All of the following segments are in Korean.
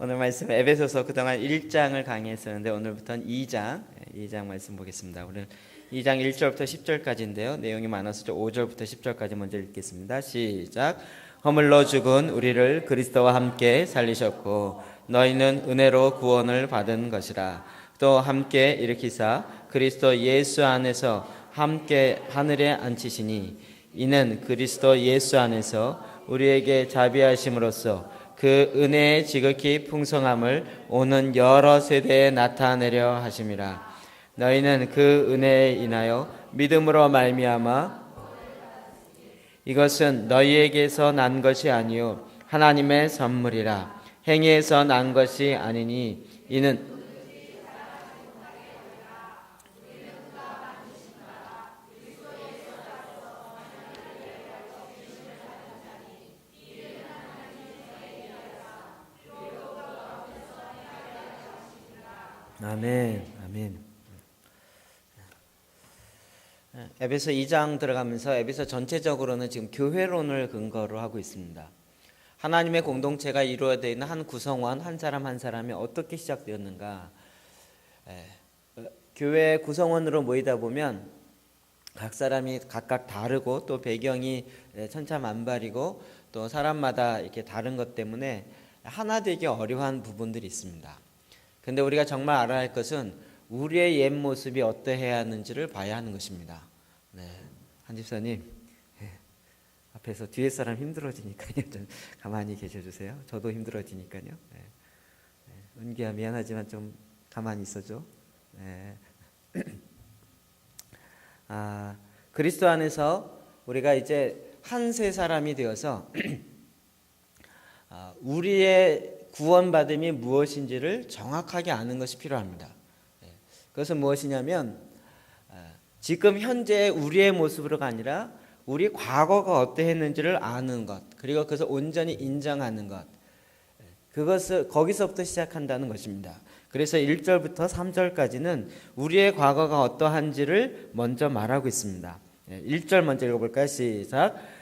오늘 말씀 에베소서 그동안 1장을 강의했었는데 오늘부터는 2장 말씀 보겠습니다. 오늘 2장 1절부터 10절까지인데요. 내용이 많아서 5절부터 10절까지 먼저 읽겠습니다. 시작. 허물로 죽은 우리를 그리스도와 함께 살리셨고 너희는 은혜로 구원을 받은 것이라. 또 함께 일으키사 그리스도 예수 안에서 함께 하늘에 앉히시니 이는 그리스도 예수 안에서 우리에게 자비하심으로써 그 은혜의 지극히 풍성함을 오는 여러 세대에 나타내려 하심이라. 너희는 그 은혜에 인하여 믿음으로 말미암아 이것은 너희에게서 난 것이 아니요 하나님의 선물이라. 행위에서 난 것이 아니니 이는 아멘. 아멘. 에베소 2장 들어가면서 에베소 전체적으로는 지금 교회론을 근거로 하고 있습니다. 하나님의 공동체가 이루어져 있는 한 구성원 한 사람 한 사람이 어떻게 시작되었는가. 교회 구성원으로 모이다 보면 각 사람이 각각 다르고 또 배경이 천차만별이고 또 사람마다 이렇게 다른 것 때문에 하나 되기 어려운 부분들이 있습니다. 근데 우리가 정말 알아야 할 것은 우리의 옛 모습이 어떠해야 하는지를 봐야 하는 것입니다. 네, 한 집사님 앞에서 뒤에 사람 힘들어지니까요. 좀 가만히 계셔주세요. 저도 힘들어지니까요. 은기야 미안하지만 좀 가만히 있어줘. 그리스도 안에서 우리가 이제 한 세 사람이 되어서 우리의 구원받음이 무엇인지를 정확하게 아는 것이 필요합니다. 그것은 무엇이냐면 지금 현재 우리의 모습으로가 아니라 우리 과거가 어떠했는지를 아는 것, 그리고 그것을 온전히 인정하는 것, 그것을 거기서부터 시작한다는 것입니다. 그래서 1절부터 3절까지는 우리의 과거가 어떠한지를 먼저 말하고 있습니다. 1절 먼저 읽어볼까요? 시작.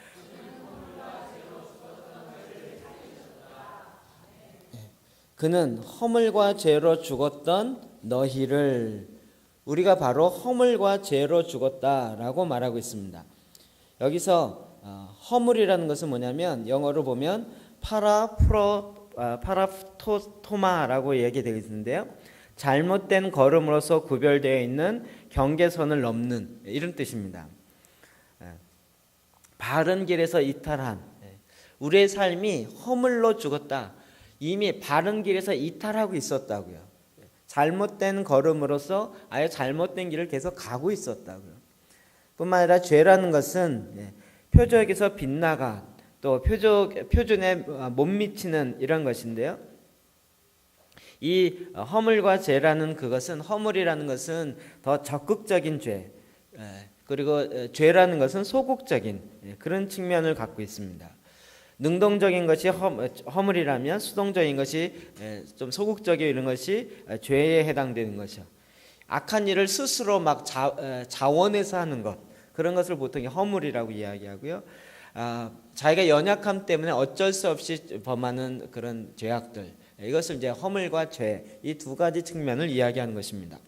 그는 허물과 죄로 죽었던 너희를, 우리가 바로 허물과 죄로 죽었다라고 말하고 있습니다. 여기서 허물이라는 것은 뭐냐면 영어로 보면 파라토마라고 얘기되어 있는데요. 잘못된 걸음으로서 구별되어 있는 경계선을 넘는 이런 뜻입니다. 바른 길에서 이탈한, 우리의 삶이 허물로 죽었다. 이미 바른 길에서 이탈하고 있었다고요. 잘못된 걸음으로서 아예 잘못된 길을 계속 가고 있었다고요. 뿐만 아니라 죄라는 것은 표적에서 빗나가 또 표준에 못 미치는 이런 것인데요. 이 허물과 죄라는 그것은, 허물이라는 것은 더 적극적인 죄, 그리고 죄라는 것은 소극적인 그런 측면을 갖고 있습니다. 능동적인 것이 허물이라면 수동적인 것이 좀 소극적인 이런 것이 죄에 해당되는 것이요. 악한 일을 스스로 막 자원해서 하는 것, 그런 것을 보통 허물이라고 이야기하고요. 자기가 연약함 때문에 어쩔 수 없이 범하는 그런 죄악들, 이것을 이제 허물과 죄, 이 두 가지 측면을 이야기하는 것입니다.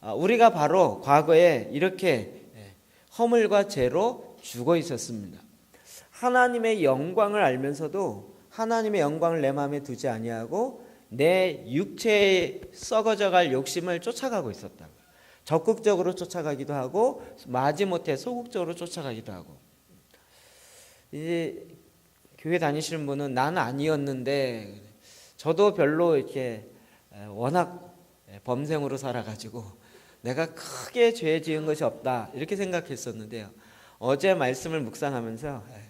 우리가 바로 과거에 이렇게 허물과 죄로 죽어 있었습니다. 하나님의 영광을 알면서도 하나님의 영광을 내 마음에 두지 아니하고 내 육체에 썩어져갈 욕심을 쫓아가고 있었다고요. 적극적으로 쫓아가기도 하고 마지못해 소극적으로 쫓아가기도 하고. 이제 교회 다니시는 분은 나는 아니었는데 저도 별로 이렇게 워낙 범생으로 살아가지고 내가 크게 죄 지은 것이 없다 이렇게 생각했었는데요. 어제 말씀을 묵상하면서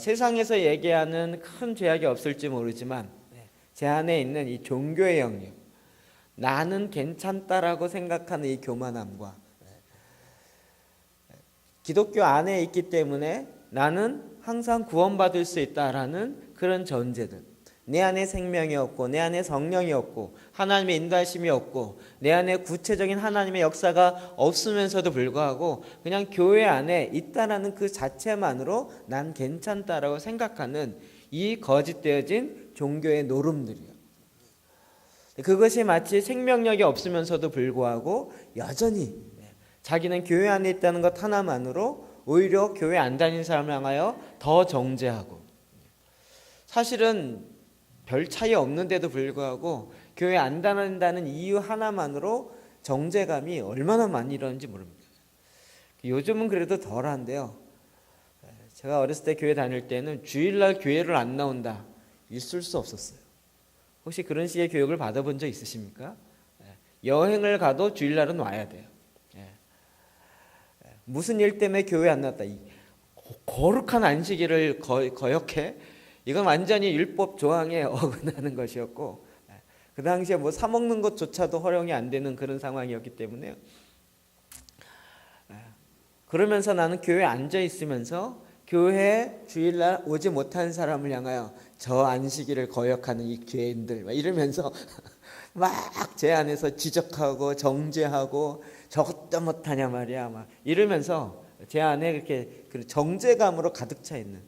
세상에서 얘기하는 큰 죄악이 없을지 모르지만 제 안에 있는 이 종교의 영역, 나는 괜찮다라고 생각하는 이 교만함과 기독교 안에 있기 때문에 나는 항상 구원받을 수 있다라는 그런 전제들, 내 안에 생명이 없고 내 안에 성령이 없고 하나님의 인도하심이 없고 내 안에 구체적인 하나님의 역사가 없으면서도 불구하고 그냥 교회 안에 있다라는 그 자체만으로 난 괜찮다라고 생각하는 이 거짓되어진 종교의 노름들이요. 그것이 마치 생명력이 없으면서도 불구하고 여전히 자기는 교회 안에 있다는 것 하나만으로 오히려 교회 안 다니는 사람을 향하여 더 정죄하고, 사실은 별 차이 없는데도 불구하고 교회 안 다닌다는 이유 하나만으로 정죄감이 얼마나 많이 일어나는지 모릅니다. 요즘은 그래도 덜한데요. 제가 어렸을 때 교회 다닐 때는 주일날 교회를 안 나온다, 있을 수 없었어요. 혹시 그런 식의 교육을 받아본 적 있으십니까? 여행을 가도 주일날은 와야 돼요. 무슨 일 때문에 교회 안 나왔다, 이 거룩한 안식일을 거역해? 이건 완전히 율법 조항에 어긋나는 것이었고, 그 당시에 뭐 사 먹는 것조차도 허용이 안 되는 그런 상황이었기 때문에, 그러면서 나는 교회에 앉아 있으면서 교회 주일날 오지 못한 사람을 향하여 저 안식일을 거역하는 이 죄인들 막 이러면서 막 제 안에서 지적하고 정죄하고 저것도 못하냐 말이야 막 이러면서 제 안에 그렇게 정죄감으로 가득 차 있는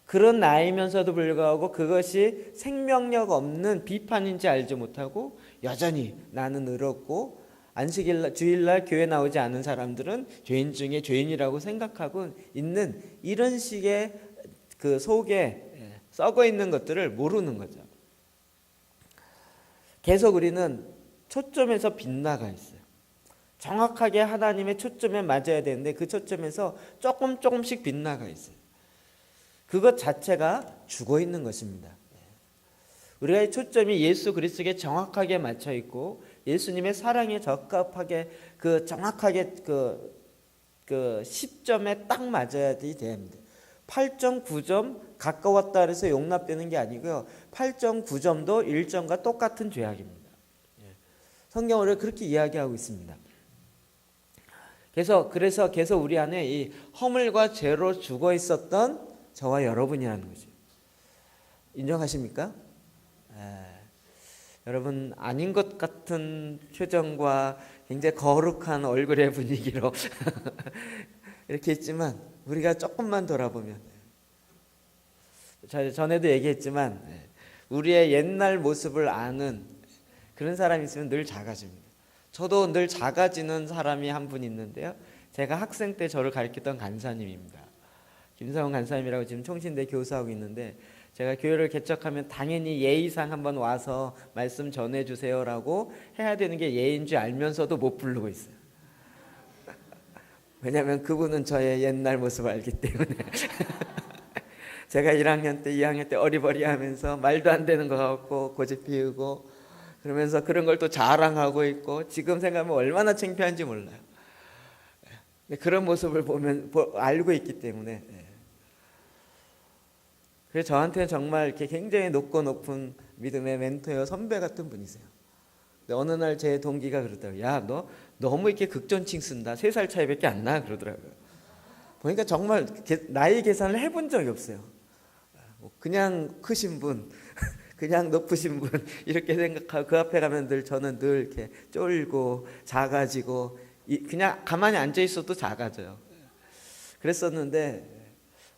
그런 나이면서도 불구하고 그것이 생명력 없는 비판인지 알지 못하고 여전히 나는 의롭고 안식일 주일날 교회 나오지 않은 사람들은 죄인 중에 죄인이라고 생각하고 있는 이런 식의 그 속에 썩어 있는 것들을 모르는 거죠. 계속 우리는 초점에서 빗나가 있어요. 정확하게 하나님의 초점에 맞아야 되는데 그 초점에서 조금씩 빗나가 있어요. 그것 자체가 죽어 있는 것입니다. 우리가 초점이 예수 그리스도에 정확하게 맞춰 있고 예수님의 사랑에 적합하게 정확하게 그 시점에 딱 맞아야 됩니다. 8.9점 가까웠다 그래서 용납되는 게 아니고요. 8.9점도 1점과 똑같은 죄악입니다. 성경을 그렇게 이야기하고 있습니다. 그래서 계속 우리 안에 이 허물과 죄로 죽어 있었던 저와 여러분이라는 거죠. 인정하십니까? 여러분 아닌 것 같은 표정과 굉장히 거룩한 얼굴의 분위기로 이렇게 있지만 우리가 조금만 돌아보면 전에도 얘기했지만 우리의 옛날 모습을 아는 그런 사람이 있으면 늘 작아집니다. 저도 늘 작아지는 사람이 한 분 있는데요. 제가 학생 때 저를 가르쳤던 간사님입니다. 김성훈 간사님이라고 지금 총신대 교수하고 있는데 제가 교회를 개척하면 당연히 예의상 한번 와서 말씀 전해주세요라고 해야 되는 게 예의인 줄 알면서도 못 부르고 있어요. 왜냐하면 그분은 저의 옛날 모습을 알기 때문에 제가 1학년 때 2학년 때 어리버리하면서 말도 안 되는 것 같고 고집 피우고 그러면서 그런 걸 또 자랑하고 있고 지금 생각하면 얼마나 창피한지 몰라요. 그런 모습을 알고 있기 때문에 그래서 저한테는 정말 이렇게 굉장히 높은 믿음의 멘토요 선배 같은 분이세요. 근데 어느 날 제 동기가 그러더라고요. 야, 너 너무 이렇게 극존칭 쓴다. 3살 차이밖에 안 나 그러더라고요. 보니까 정말 나이 계산을 해본 적이 없어요. 그냥 크신 분, 그냥 높으신 분 이렇게 생각하고 그 앞에 가면 저는 늘 이렇게 쫄고 작아지고 그냥 가만히 앉아 있어도 작아져요. 그랬었는데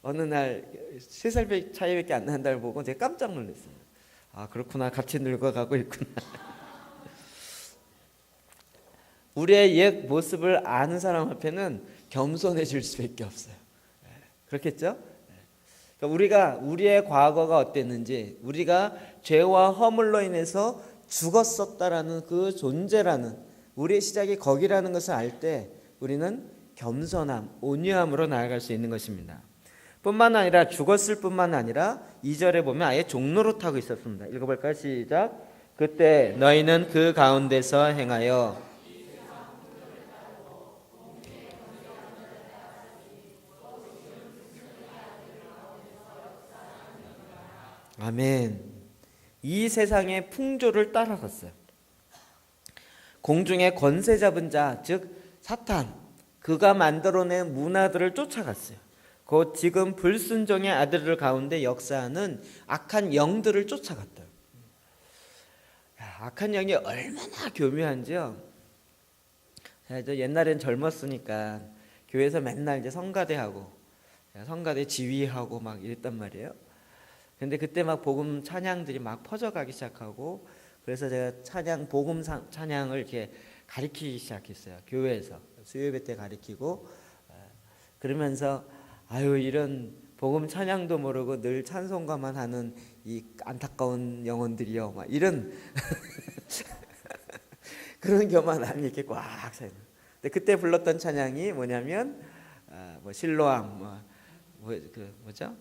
어느 날 3살 차이밖에 안 난다를 보고 제가 깜짝 놀랐어요. 아 그렇구나, 같이 늙어가고 있구나. 우리의 옛 모습을 아는 사람 앞에는 겸손해질 수밖에 없어요. 그렇겠죠? 그러니까 우리의 과거가 어땠는지, 우리가 죄와 허물로 인해서 죽었었다라는 그 존재라는 우리의 시작이 거기라는 것을 알 때 우리는 겸손함, 온유함으로 나아갈 수 있는 것입니다. 뿐만 아니라 죽었을 뿐만 아니라 2절에 보면 아예 종노릇하고 있었습니다. 읽어볼까요? 시작. 그때 너희는 그 가운데서 행하여 아멘. 이 세상의 풍조를 따라갔어요. 공중의 권세 잡은 자, 즉 사탄, 그가 만들어낸 문화들을 쫓아갔어요. 곧 지금 불순종의 아들들 가운데 역사하는 악한 영들을 쫓아갔다. 악한 영이 얼마나 교묘한지요. 저 옛날엔 젊었으니까 교회에서 맨날 이제 성가대하고 성가대 지휘하고 막 이랬단 말이에요. 근데 그때 막 복음 찬양들이 막 퍼져가기 시작하고, 그래서 제가 복음 찬양을 이렇게 가르치기 시작했어요. 교회에서 수요예배 때 가르치고, 그러면서 아유, 이런 복음 찬양도 모르고 늘 찬송가만 하는 이 안타까운 영혼들이요, 막 이런 그런 교만함이 이렇게 꽉 차요. 근데 그때 불렀던 찬양이 뭐냐면 뭐 실로암, 뭐죠?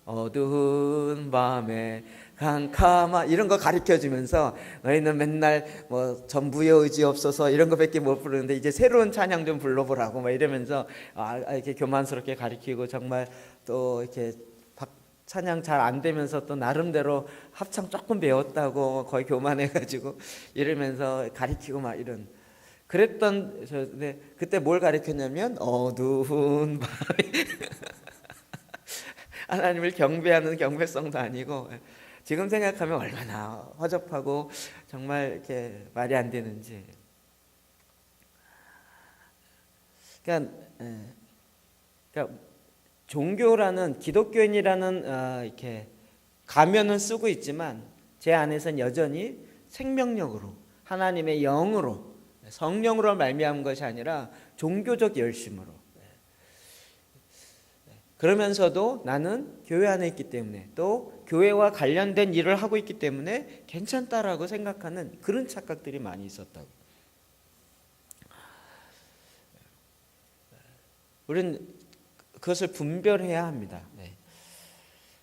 어두운 밤에 캄캄한 이런 거 가르쳐 주면서 너희는 맨날 뭐 전부의 의지 없어서 이런 거밖에 못 부르는데 이제 새로운 찬양 좀 불러보라고 막 이러면서 이렇게 교만스럽게 가르치고, 정말 또 이렇게 찬양 잘 안 되면서 또 나름대로 합창 조금 배웠다고 거의 교만해가지고 이러면서 가르치고 막 이런, 그랬던 네, 그때 뭘 가르쳤냐면 어두운 밤에 하나님을 경배하는 경배성도 아니고, 지금 생각하면 얼마나 허접하고 정말 이렇게 말이 안 되는지. 그러니까 종교라는, 기독교인이라는 이렇게 가면은 쓰고 있지만 제 안에서는 여전히 생명력으로, 하나님의 영으로, 성령으로 말미암은 것이 아니라 종교적 열심으로. 그러면서도 나는 교회 안에 있기 때문에, 또 교회와 관련된 일을 하고 있기 때문에 괜찮다라고 생각하는 그런 착각들이 많이 있었다고. 우리는 그것을 분별해야 합니다.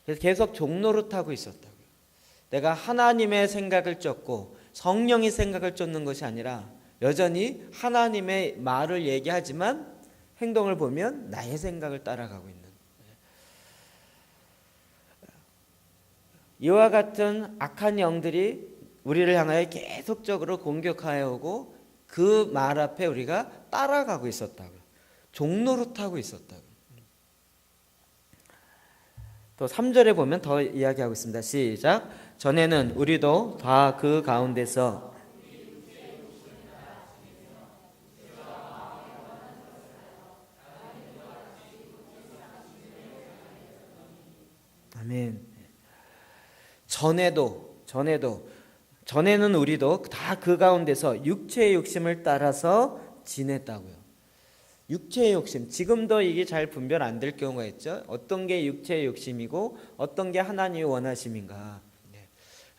그래서 계속 종노릇하고 있었다고요. 내가 하나님의 생각을 쫓고 성령의 생각을 쫓는 것이 아니라 여전히 하나님의 말을 얘기하지만 행동을 보면 나의 생각을 따라가고 있는, 이와 같은 악한 영들이 우리를 향하여 계속적으로 공격하여 오고, 그 말 앞에 우리가 따라가고 있었다고요. 종노릇하고 있었다고요. 또 3절에 보면 더 이야기하고 있습니다. 시작. 전에는 우리도 다 그 가운데서 아멘. 전에는 우리도 다 그 가운데서 육체의 욕심을 따라서 지냈다고요. 육체의 욕심, 지금도 이게 잘 분별 안 될 경우가 있죠. 어떤 게 육체의 욕심이고 어떤 게 하나님이 원하심인가.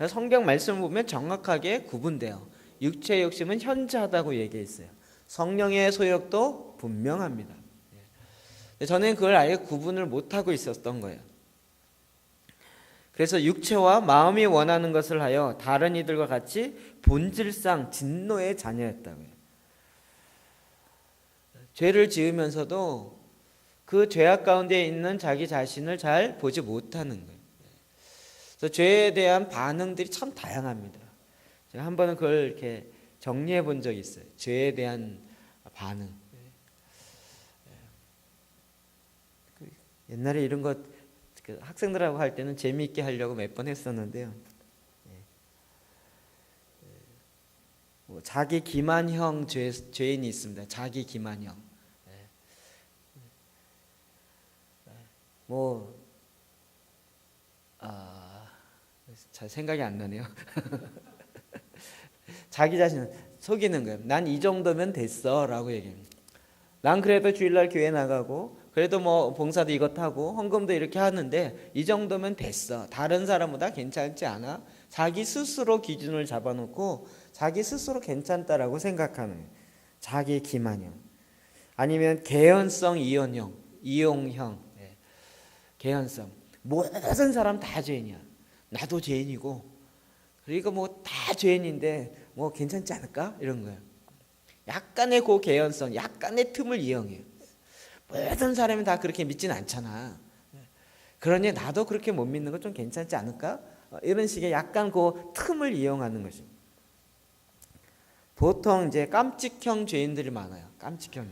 성경 말씀을 보면 정확하게 구분돼요. 육체의 욕심은 현저하다고 얘기했어요. 성령의 소욕도 분명합니다. 저는 그걸 아예 구분을 못하고 있었던 거예요. 그래서 육체와 마음이 원하는 것을 하여 다른 이들과 같이 본질상 진노의 자녀였다고요. 죄를 지으면서도 그 죄악 가운데 있는 자기 자신을 잘 보지 못하는 거예요. 그래서 죄에 대한 반응들이 참 다양합니다. 제가 한 번은 그걸 이렇게 정리해 본 적이 있어요. 죄에 대한 반응. 옛날에 이런 것 학생들하고 할 때는 재미있게 하려고 몇 번 했었는데요. 자기 기만형 죄인이 있습니다. 자기 기만형. 잘 생각이 안 나네요. 자기 자신을 속이는 거예요. 난 이 정도면 됐어라고 얘기합니다. 난 그래도 주일날 교회 나가고, 그래도 뭐 봉사도 이것 하고 헌금도 이렇게 하는데 이 정도면 됐어. 다른 사람보다 괜찮지 않아? 자기 스스로 기준을 잡아놓고 자기 스스로 괜찮다라고 생각하는 자기 기만형. 아니면 개연성 이용형. 개연성. 모든 사람 다 죄인이야. 나도 죄인이고, 그리고 뭐 다 죄인인데 뭐 괜찮지 않을까? 이런 거예요. 약간의 그 개연성, 약간의 틈을 이용해요. 모든 사람이 다 그렇게 믿지는 않잖아. 그러니 나도 그렇게 못 믿는 건 좀 괜찮지 않을까? 이런 식의 약간 그 틈을 이용하는 것입니다. 보통 이제 깜찍형 죄인들이 많아요. 깜찍형.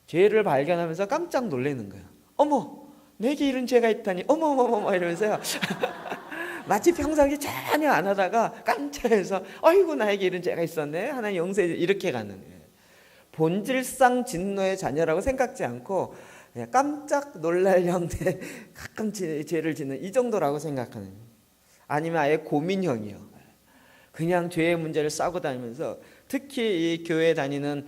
죄를 발견하면서 깜짝 놀라는 거예요. 어머, 내게 이런 죄가 있다니. 어머머머 이러면서요. 마치 평상시 전혀 안 하다가 깜짝해서 아이고, 나에게 이런 죄가 있었네. 하나님 용서해 줘. 이렇게 가는 거예요. 본질상 진노의 자녀라고 생각지 않고 깜짝 놀랄 형태 가끔 죄를 짓는 이 정도라고 생각하는, 아니면 아예 고민형이요. 그냥 죄의 문제를 싸고 다니면서, 특히 이 교회 다니는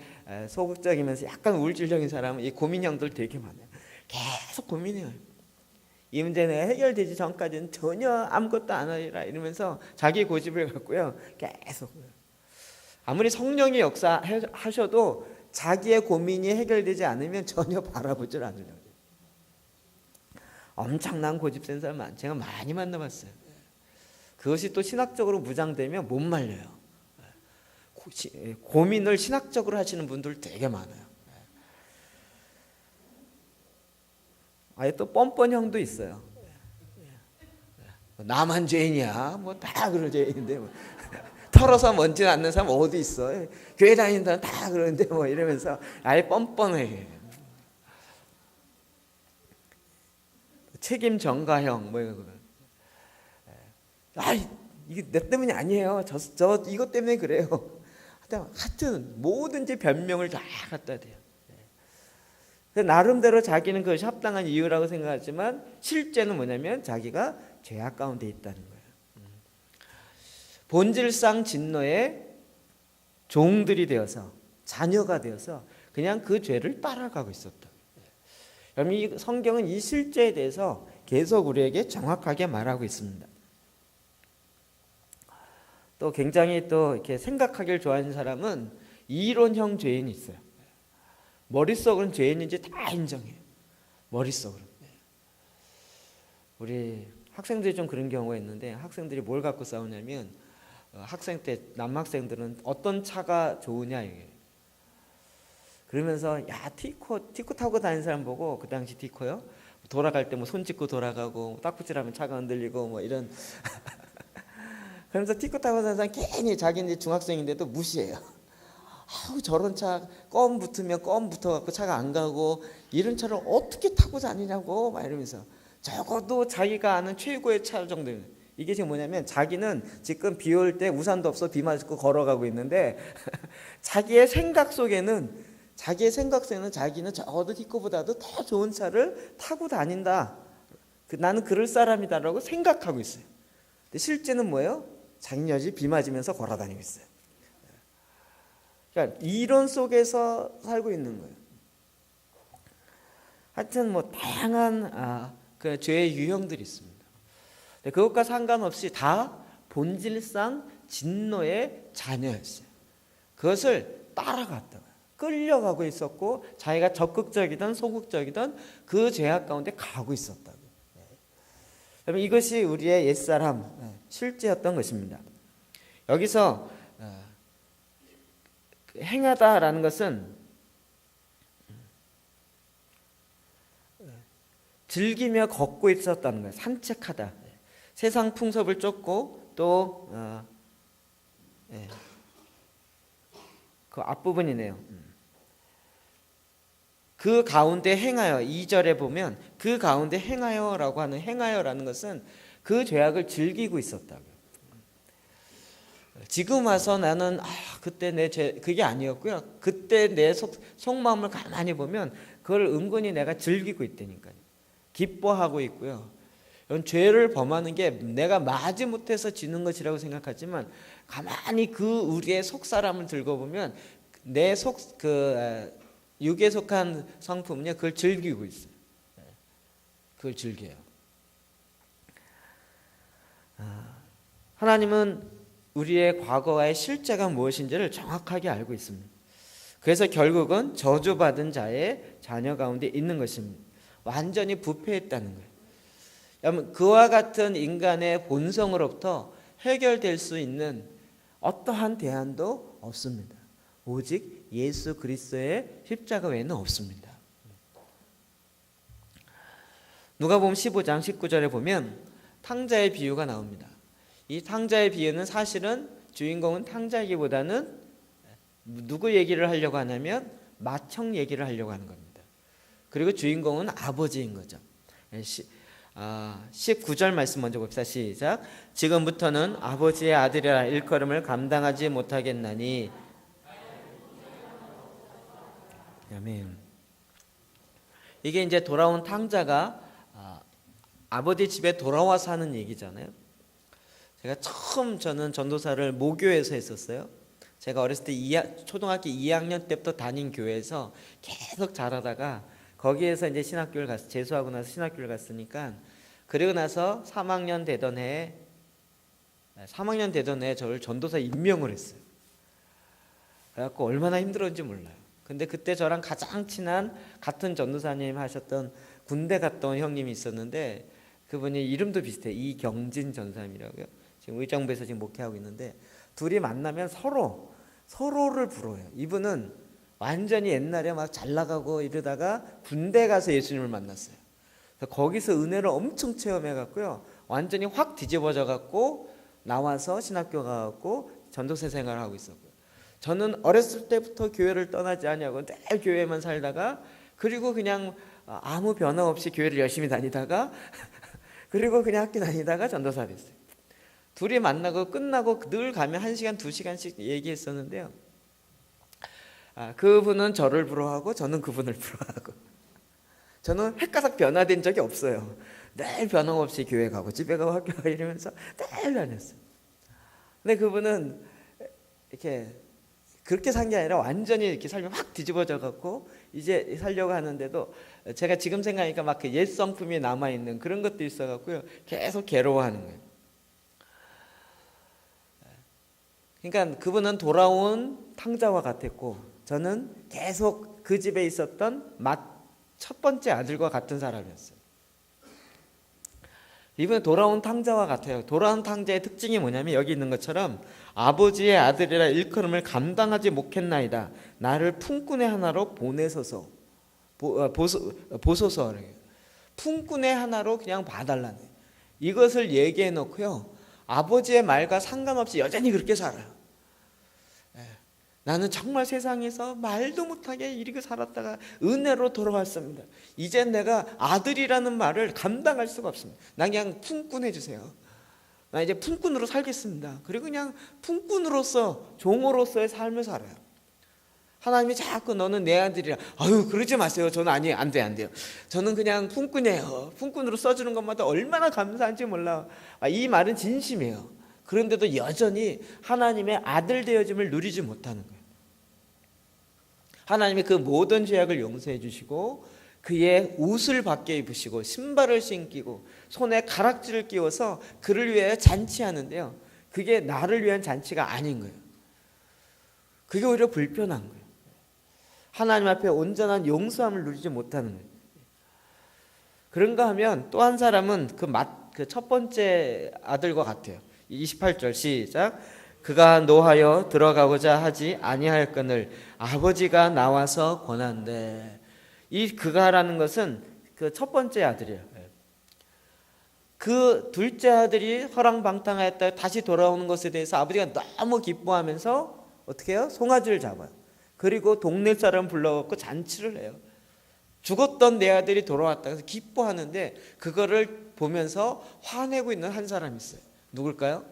소극적이면서 약간 우울증적인 사람은 이 고민형들 되게 많아요. 계속 고민해요. 이 문제는 해결되지 전까지는 전혀 아무것도 안 하리라 이러면서 자기 고집을 갖고요, 계속 아무리 성령이 역사하셔도 자기의 고민이 해결되지 않으면 전혀 바라보질 않으려고. 엄청난 고집 센 사람 제가 많이 만나봤어요. 그것이 또 신학적으로 무장되면 못 말려요. 고민을 신학적으로 하시는 분들 되게 많아요. 아예 또 뻔뻔형도 있어요. 나만 죄인이야, 뭐 다 그런 죄인인데 뭐. 털어서 먼지 않는 사람 어디 있어? 교회 다닌다는 다 그러는데 뭐 이러면서 아예 뻔뻔해. 책임 전가형 뭐 이거. 이게 내 때문이 아니에요. 저 이것 때문에 그래요. 하여튼 뭐든지 변명을 다 갖다 대요. 나름대로 자기는 그것이 합당한 이유라고 생각하지만 실제는 뭐냐면 자기가 죄악 가운데 있다는 거예요. 본질상 진노의 종들이 되어서, 자녀가 되어서 그냥 그 죄를 따라가고 있었다. 그럼 이 성경은 이 실제에 대해서 계속 우리에게 정확하게 말하고 있습니다. 또 굉장히 또 이렇게 생각하기를 좋아하는 사람은 이론형 죄인이 있어요. 머릿속으로는 죄인인지 다 인정해요. 머릿속으로. 우리 학생들이 좀 그런 경우가 있는데, 학생들이 뭘 갖고 싸우냐면, 학생 때 남학생들은 어떤 차가 좋으냐 이게. 그러면서 야 티코 타고 다니는 사람 보고, 그 당시 티코요, 돌아갈 때 뭐 손 짚고 돌아가고 딱붙이라면 차가 흔들리고 뭐 이런. 그러면서 티코 타고 다니는 사람 괜히 자기는 이제 중학생인데도 무시해요. 저런 차 껌 붙으면 껌 붙어갖고 차가 안 가고, 이런 차를 어떻게 타고 다니냐고 막 이러면서, 적어도 자기가 아는 최고의 차 정도는, 이게 지금 뭐냐면 자기는 지금 비 올 때 우산도 없어 비 맞고 걸어가고 있는데 자기의 생각 속에는 자기는 적어도 티코보다도 더 좋은 차를 타고 다닌다. 나는 그럴 사람이다라고 생각하고 있어요. 근데 실제는 뭐예요? 자기 여지 비 맞으면서 걸어다니고 있어요. 그러니까 이론 속에서 살고 있는 거예요. 하여튼 뭐 다양한 그 죄의 유형들이 있습니다. 그것과 상관없이 다 본질상 진노의 자녀였어요. 그것을 따라갔다가 끌려가고 있었고, 자기가 적극적이든 소극적이든 그 죄악 가운데 가고 있었다고. 그러면 이것이 우리의 옛사람 실제였던 것입니다. 여기서 행하다라는 것은 즐기며 걷고 있었다는 거예요. 산책하다. 세상 풍습을 쫓고, 또 그 앞부분이네요. 그 가운데 행하여, 2절에 보면 그 가운데 행하여라고 하는, 행하여라는 것은 그 죄악을 즐기고 있었다고요. 지금 와서 나는 그때 내 죄 그게 아니었고요. 그때 내 속마음을 가만히 보면 그걸 은근히 내가 즐기고 있다니까요. 기뻐하고 있고요. 죄를 범하는 게 내가 마지못해서 지는 것이라고 생각하지만, 가만히 그 우리의 속 사람을 들고 보면 내 육에 속한 성품은요, 그걸 즐기고 있어요. 그걸 즐겨요. 하나님은 우리의 과거와의 실제가 무엇인지를 정확하게 알고 있습니다. 그래서 결국은 저주받은 자의 자녀 가운데 있는 것입니다. 완전히 부패했다는 거예요. 그와 같은 인간의 본성으로부터 해결될 수 있는 어떠한 대안도 없습니다. 오직 예수 그리스도의 십자가 외에는 없습니다. 누가복음 15장 19절에 보면 탕자의 비유가 나옵니다. 이 탕자의 비유는 사실은 주인공은 탕자이기보다는 누구 얘기를 하려고 하냐면 맏형 얘기를 하려고 하는 겁니다. 그리고 주인공은 아버지인 거죠. 19절 말씀 먼저 봅시다. 시작. 지금부터는 아버지의 아들이라 일컬음을 감당하지 못하겠나니. 아멘. 이게 이제 돌아온 탕자가 아버지 집에 돌아와서 하는 얘기잖아요. 제가 처음 저는 전도사를 모교에서 했었어요. 제가 어렸을 때 초등학교 2학년 때부터 다닌 교회에서 계속 자라다가 거기에서 이제 신학교를 재수하고 나서 신학교를 갔으니까, 그리고 나서 3학년 되던 해에 저를 전도사 임명을 했어요. 그래갖고 얼마나 힘들었는지 몰라요. 근데 그때 저랑 가장 친한 같은 전도사님 하셨던 군대 갔다 온 형님이 있었는데, 그분이 이름도 비슷해요. 이경진 전사님이라고요. 지금 의정부에서 지금 목회하고 있는데, 둘이 만나면 서로를 부러워요. 이분은 완전히 옛날에 막 잘 나가고 이러다가 군대 가서 예수님을 만났어요. 그래서 거기서 은혜를 엄청 체험해 갖고요, 완전히 확 뒤집어져 갖고 나와서 신학교 가갖고 전도사 생활을 하고 있었고요. 저는 어렸을 때부터 교회를 떠나지 않냐고 늘 교회만 살다가, 그리고 그냥 아무 변화 없이 교회를 열심히 다니다가 그리고 그냥 학교 다니다가 전도사 됐어요. 둘이 만나고 끝나고 늘 가면 1시간 2시간씩 얘기했었는데요, 그분은 저를 부러워하고 저는 그분을 부러워하고, 저는 헷가닥 변화된 적이 없어요. 늘 변함없이 교회 가고 집에 가고 학교 가고 이러면서 늘 다녔어요. 근데 그분은 이렇게 그렇게 산 게 아니라 완전히 이렇게 삶이 확 뒤집어져 갖고 이제 살려고 하는데도, 제가 지금 생각하니까 막 그 옛 성품이 남아 있는 그런 것도 있어 갖고요, 계속 괴로워하는 거예요. 그러니까 그분은 돌아온 탕자와 같았고, 저는 계속 그 집에 있었던 첫 번째 아들과 같은 사람이었어요. 이분은 돌아온 탕자와 같아요. 돌아온 탕자의 특징이 뭐냐면, 여기 있는 것처럼 아버지의 아들이라 일컬음을 감당하지 못했나이다. 나를 품꾼의 하나로 보소서. 품꾼의 하나로 그냥 봐달라네. 이것을 얘기해 놓고요, 아버지의 말과 상관없이 여전히 그렇게 살아요. 나는 정말 세상에서 말도 못하게 이렇게 살았다가 은혜로 돌아왔습니다. 이젠 내가 아들이라는 말을 감당할 수가 없습니다. 나 그냥 품꾼 해주세요. 나 이제 품꾼으로 살겠습니다. 그리고 그냥 품꾼으로서, 종으로서의 삶을 살아요. 하나님이 자꾸 너는 내 아들이라. 아유, 그러지 마세요. 저는 안 돼요. 저는 그냥 품꾼이에요. 품꾼으로 써주는 것마다 얼마나 감사한지 몰라요. 이 말은 진심이에요. 그런데도 여전히 하나님의 아들 되어짐을 누리지 못하는 거예요. 하나님이 그 모든 죄악을 용서해 주시고, 그의 옷을 밖에 입으시고 신발을 신기고 손에 가락지를 끼워서 그를 위해 잔치하는데요, 그게 나를 위한 잔치가 아닌 거예요. 그게 오히려 불편한 거예요. 하나님 앞에 온전한 용서함을 누리지 못하는 거예요. 그런가 하면 또 한 사람은 그 첫 번째 아들과 같아요. 28절 시작. 그가 노하여 들어가고자 하지 아니할거늘 아버지가 나와서 권한대. 이 그가라는 것은 그 첫 번째 아들이에요. 그 둘째 아들이 허랑방탕하였다 다시 돌아오는 것에 대해서 아버지가 너무 기뻐하면서 어떻게 해요? 송아지를 잡아요. 그리고 동네 사람 불러갖고 잔치를 해요. 죽었던 내 아들이 돌아왔다 해서 기뻐하는데, 그거를 보면서 화내고 있는 한 사람이 있어요. 누굴까요?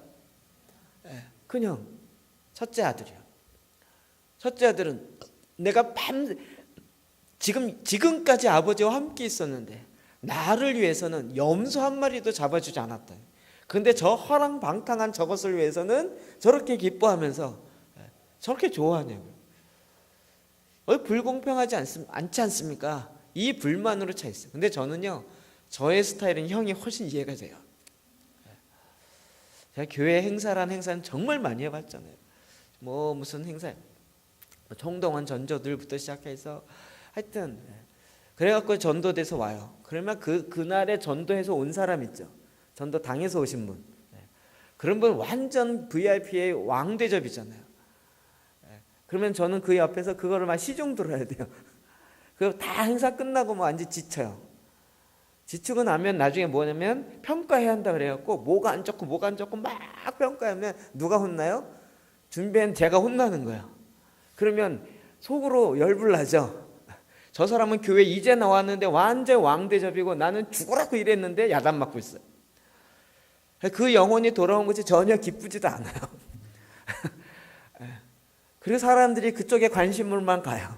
그냥 첫째 아들이요. 첫째 아들은 내가 지금까지 아버지와 함께 있었는데 나를 위해서는 염소 한 마리도 잡아주지 않았다. 그런데 저 허랑방탕한 저것을 위해서는 저렇게 기뻐하면서 저렇게 좋아하냐고요. 불공평하지 않지 않습니까? 이 불만으로 차 있어요. 근데 저는요, 저의 스타일은 형이 훨씬 이해가 돼요. 제가 교회 행사란 행사는 정말 많이 해봤잖아요. 무슨 행사, 총동원 전조들부터 시작해서 하여튼 그래갖고 전도돼서 와요. 그러면 그날에 전도해서 온 사람 있죠. 전도 당해서 오신 분. 그런 분 완전 VIP의 왕대접이잖아요. 그러면 저는 그 옆에서 그거를 막 시중 들어야 돼요. 그 다 행사 끝나고 완전 지쳐요. 지치고 나면 나중에 뭐냐면 평가해야 한다 그래갖고 뭐가 안 좋고 막 평가하면 누가 혼나요? 준비한 제가 혼나는 거예요. 그러면 속으로 열불나죠. 저 사람은 교회 이제 나왔는데 완전 왕대접이고 나는 죽으라고 일했는데 야단 맞고 있어요. 그 영혼이 돌아온 것이 전혀 기쁘지도 않아요. 그래서 사람들이 그쪽에 관심을만 가요.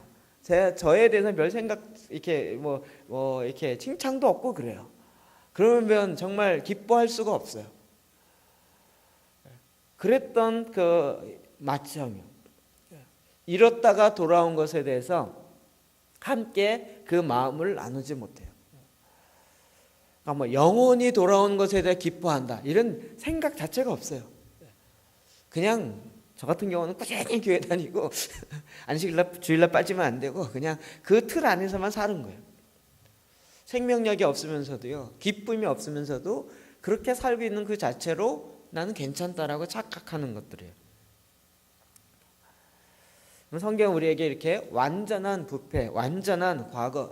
저에 대해서 별 생각 이렇게 뭐 이렇게 칭찬도 없고 그래요. 그러면 정말 기뻐할 수가 없어요. 그랬던 그 마치형이요. 잃었다가 돌아온 것에 대해서 함께 그 마음을 나누지 못해요. 그러니까 뭐 영혼이 돌아온 것에 대해 기뻐한다 이런 생각 자체가 없어요. 그냥 저 같은 경우는 꾸준히 교회 다니고 안식일날 주일날 빠지면 안 되고 그냥 그 틀 안에서만 사는 거예요. 생명력이 없으면서도요, 기쁨이 없으면서도 그렇게 살고 있는 그 자체로 나는 괜찮다라고 착각하는 것들이에요. 성경은 우리에게 이렇게 완전한 부패, 완전한 과거,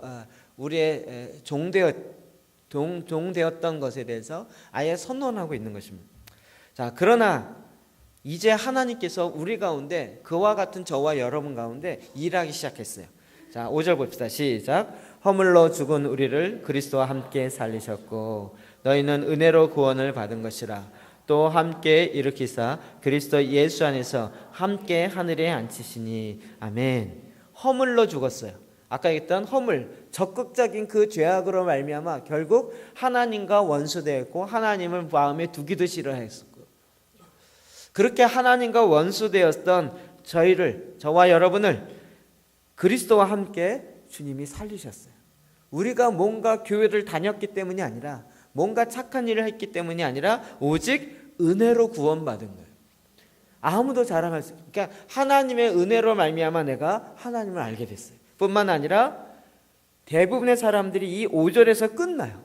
우리의 종되었던 것에 대해서 아예 선언하고 있는 것입니다. 자, 그러나 이제 하나님께서 우리 가운데 그와 같은 저와 여러분 가운데 일하기 시작했어요. 자, 5절 봅시다. 시작. 허물로 죽은 우리를 그리스도와 함께 살리셨고 너희는 은혜로 구원을 받은 것이라. 또 함께 일으키사 그리스도 예수 안에서 함께 하늘에 앉히시니. 아멘. 허물로 죽었어요. 아까 얘기했던 허물, 적극적인 그 죄악으로 말미암아 결국 하나님과 원수되었고 하나님을 마음에 두기도 싫어했었고, 그렇게 하나님과 원수되었던 저와 여러분을 그리스도와 함께 주님이 살리셨어요. 우리가 뭔가 교회를 다녔기 때문이 아니라, 뭔가 착한 일을 했기 때문이 아니라 오직 은혜로 구원받은 거예요. 아무도 자랑할 수, 그러니까 하나님의 은혜로 말미암아 내가 하나님을 알게 됐어요. 뿐만 아니라 대부분의 사람들이 이 5절에서 끝나요.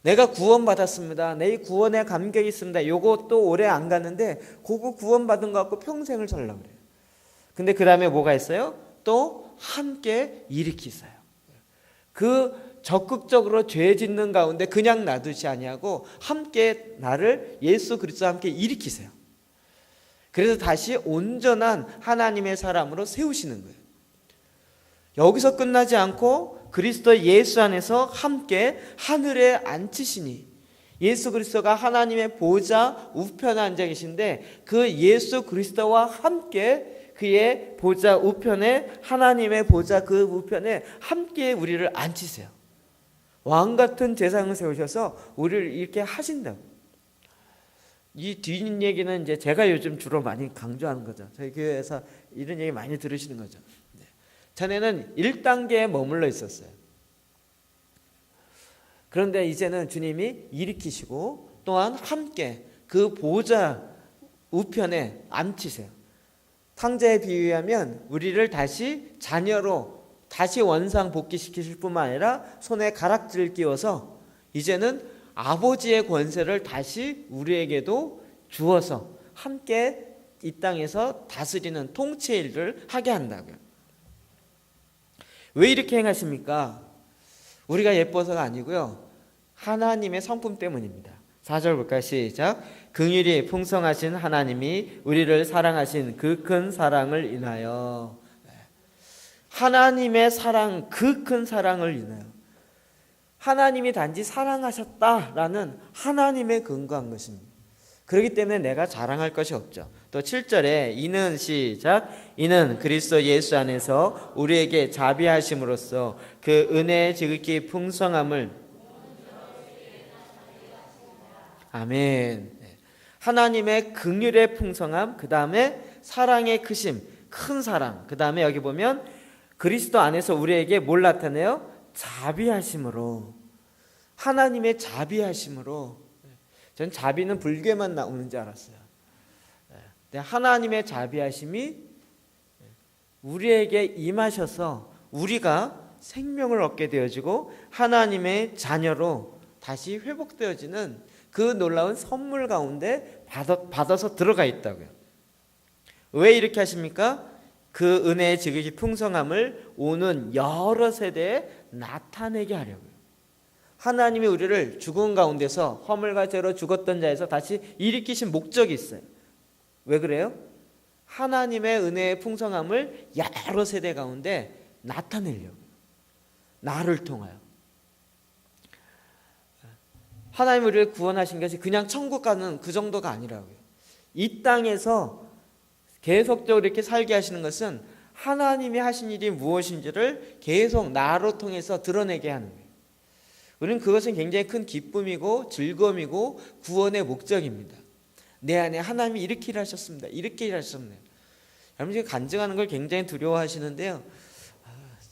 내가 구원받았습니다. 내 구원에 감격이 있습니다. 요것도 오래 안 갔는데 그거 구원받은 거 갖고 평생을 살려고 그래요. 근데 그 다음에 뭐가 있어요? 또 함께 일으키세요. 그 적극적으로 죄 짓는 가운데 그냥 놔두지 아니하고 함께 나를 예수 그리스도와 함께 일으키세요. 그래서 다시 온전한 하나님의 사람으로 세우시는 거예요. 여기서 끝나지 않고 그리스도 예수 안에서 함께 하늘에 앉히시니, 예수 그리스도가 하나님의 보좌 우편에 앉아 계신데 그 예수 그리스도와 함께 그의 보좌 우편에, 하나님의 보좌 그 우편에 함께 우리를 앉히세요. 왕 같은 제상을 세우셔서 우리를 이렇게 하신다고. 이 뒷 얘기는 이제 제가 요즘 주로 많이 강조하는 거죠. 저희 교회에서 이런 얘기 많이 들으시는 거죠. 전에는 1단계에 머물러 있었어요. 그런데 이제는 주님이 일으키시고 또한 함께 그 보좌 우편에 앉히세요. 탕자에 비유하면 우리를 다시 자녀로 다시 원상 복귀시키실 뿐만 아니라 손에 가락지를 끼워서 이제는 아버지의 권세를 다시 우리에게도 주어서 함께 이 땅에서 다스리는 통치 일을 하게 한다고요. 왜 이렇게 행하십니까? 우리가 예뻐서가 아니고요, 하나님의 성품 때문입니다. 4절 볼까요? 시작. 긍휼이 풍성하신 하나님이 우리를 사랑하신 그 큰 사랑을 인하여. 하나님의 사랑, 그 큰 사랑을 인하여. 하나님이 단지 사랑하셨다라는 하나님의 근거한 것입니다. 그렇기 때문에 내가 자랑할 것이 없죠. 또 7절에 이는, 시작, 이는 그리스도 예수 안에서 우리에게 자비하심으로써 그 은혜의 지극히 풍성함을. 아멘. 하나님의 긍휼의 풍성함, 그 다음에 사랑의 크심, 큰 사랑, 그 다음에 여기 보면 그리스도 안에서 우리에게 뭘 나타내요? 자비하심으로. 하나님의 자비하심으로. 전 자비는 불교에만 나오는 줄 알았어요. 하나님의 자비하심이 우리에게 임하셔서 우리가 생명을 얻게 되어지고 하나님의 자녀로 다시 회복되어지는 그 놀라운 선물 가운데 받아서 들어가 있다고요. 왜 이렇게 하십니까? 그 은혜의 지극히 풍성함을 오는 여러 세대에 나타내게 하려고요. 하나님이 우리를 죽은 가운데서 허물과 죄로 죽었던 자에서 다시 일으키신 목적이 있어요. 왜 그래요? 하나님의 은혜의 풍성함을 여러 세대 가운데 나타내려고. 나를 통하여. 하나님 우리를 구원하신 것이 그냥 천국 가는 그 정도가 아니라고요. 이 땅에서 계속적으로 이렇게 살게 하시는 것은 하나님이 하신 일이 무엇인지를 계속 나로 통해서 드러내게 하는 거예요. 우리는 그것은 굉장히 큰 기쁨이고 즐거움이고 구원의 목적입니다. 내 안에 하나님이 이렇게 일하셨습니다. 이렇게 일하셨네요. 여러분 지금 간증하는 걸 굉장히 두려워하시는데요.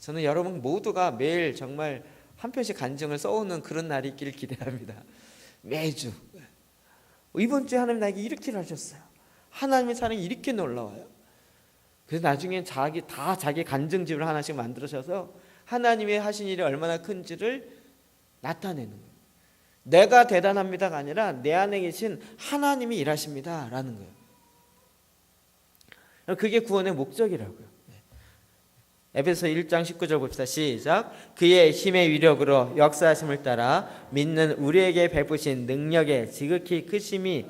저는 여러분 모두가 매일 정말 한 편씩 간증을 써오는 그런 날이 있기를 기대합니다. 매주 이번 주에 하나님 나에게 이렇게 일하셨어요. 하나님의 사랑이 이렇게 놀라워요. 그래서 나중에 자기 간증집을 하나씩 만들으셔서 하나님의 하신 일이 얼마나 큰지를 나타내는 거예요. 내가 대단합니다가 아니라 내 안에 계신 하나님이 일하십니다 라는 거예요. 그게 구원의 목적이라고요. 에베소 1장 19절 봅시다. 시작. 그의 힘의 위력으로 역사하심을 따라 믿는 우리에게 베푸신 능력의 지극히 크심이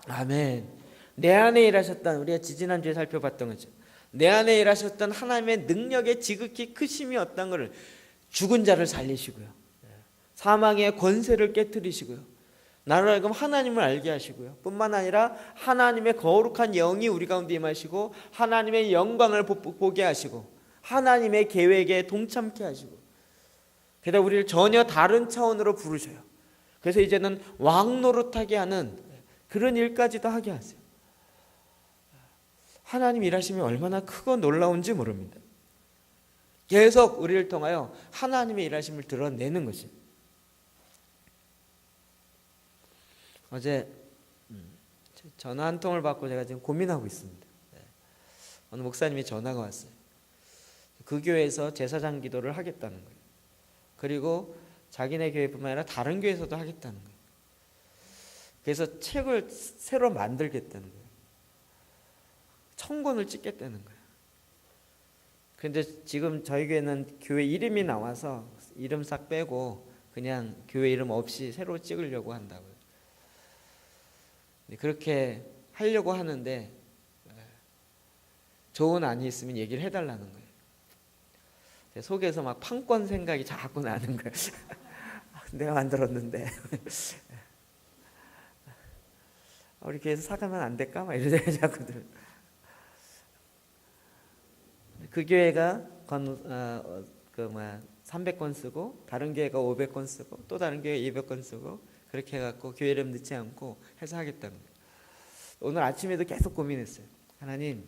아멘. 내 안에 일하셨던, 우리가 지지난주에 살펴봤던 거죠. 내 안에 일하셨던 하나님의 능력의 지극히 크심이 어떤 것을 죽은 자를 살리시고요, 사망의 권세를 깨뜨리시고요, 나로 하여금 하나님을 알게 하시고요, 뿐만 아니라 하나님의 거룩한 영이 우리 가운데 임하시고 하나님의 영광을 보게 하시고 하나님의 계획에 동참케 하시고, 게다가 우리를 전혀 다른 차원으로 부르셔요. 그래서 이제는 왕 노릇하게 하는 그런 일까지도 하게 하세요. 하나님 일하심이 얼마나 크고 놀라운지 모릅니다. 계속 우리를 통하여 하나님의 일하심을 드러내는 것입니다. 어제 전화 한 통을 받고 제가 지금 고민하고 있습니다. 어느 목사님이 전화가 왔어요. 그 교회에서 제사장 기도를 하겠다는 거예요. 그리고 자기네 교회뿐만 아니라 다른 교회에서도 하겠다는 거예요. 그래서 책을 새로 만들겠다는 거예요. 천권을 찍겠다는 거예요. 그런데 지금 저희 교회는 교회 이름이 나와서 이름 싹 빼고 그냥 교회 이름 없이 새로 찍으려고 한다고요. 그렇게 하려고 하는데 좋은 안이 있으면 얘기를 해달라는 거예요. 제 속에서 막 판권 생각이 자꾸 나는 거예요. 내가 만들었는데 우리 교회에서 사가면 안 될까? 막 이런 생각이 자꾸 들어요. 그 교회가 300권 쓰고 다른 교회가 500권 쓰고 또 다른 교회 200권 쓰고 그렇게 해갖고 교회 이름 넣지 않고 해서 하겠다는 거예요. 오늘 아침에도 계속 고민했어요. 하나님,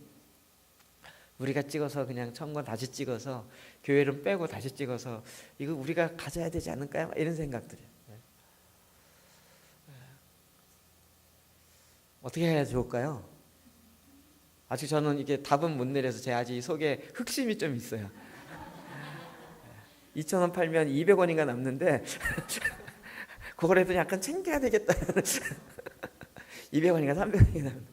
우리가 찍어서 그냥 천권 다시 찍어서 교회 이름 빼고 다시 찍어서 이거 우리가 가져야 되지 않을까요? 이런 생각들이에요. 어떻게 해야 좋을까요? 아직 저는 이게 답은 못 내려서 제 아직 속에 흑심이 좀 있어요. 2,000원 팔면 200원인가 남는데 그거라도 약간 챙겨야 되겠다. 200원인가 300원인가 남는데.